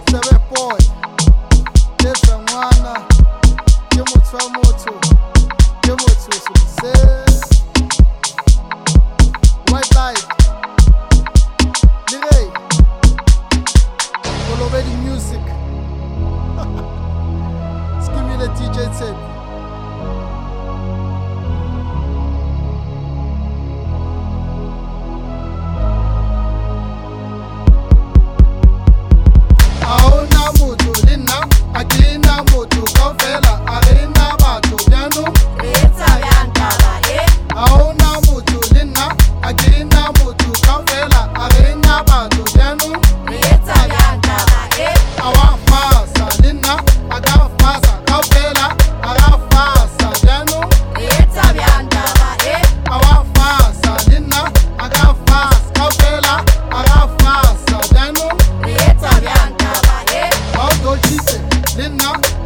Sebe boy, Desa mwana, ke motho wa motho, ke motho se white light. Lirei, follow the music. Give me the DJ tape.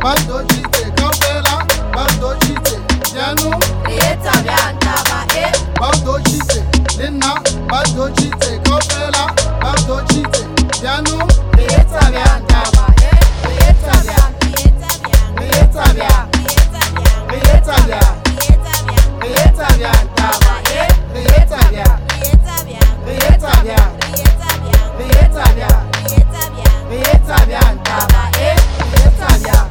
Bando chite, kaufela, bando chite, janu. Rieta biantaba, bando chite, linna, bando chite, kaufela, bando chite, janu. Rieta biantaba, rieta bian, rieta bian, rieta bian, rieta biantaba, rieta bian, rieta bian, rieta bian, rieta biantaba, rieta bian.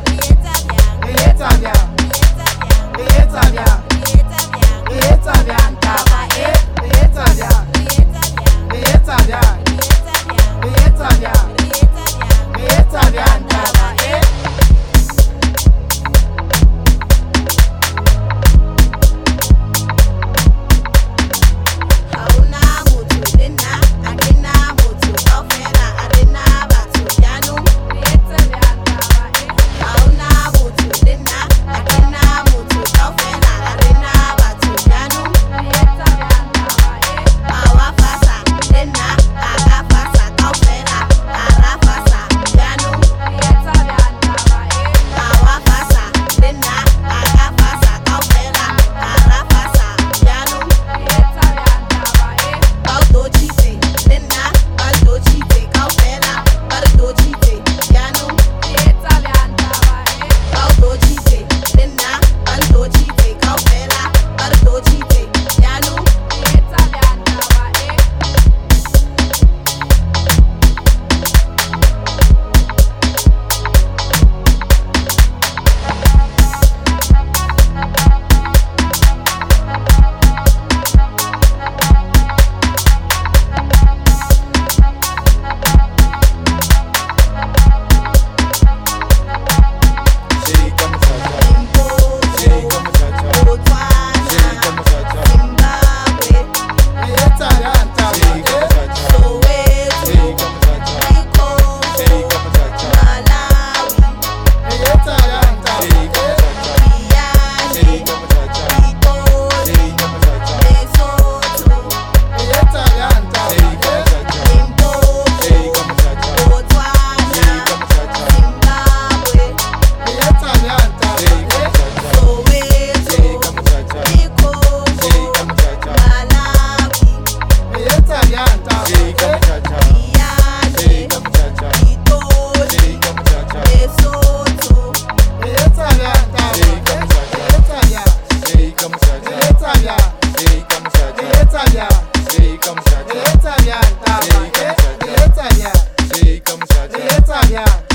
Italia.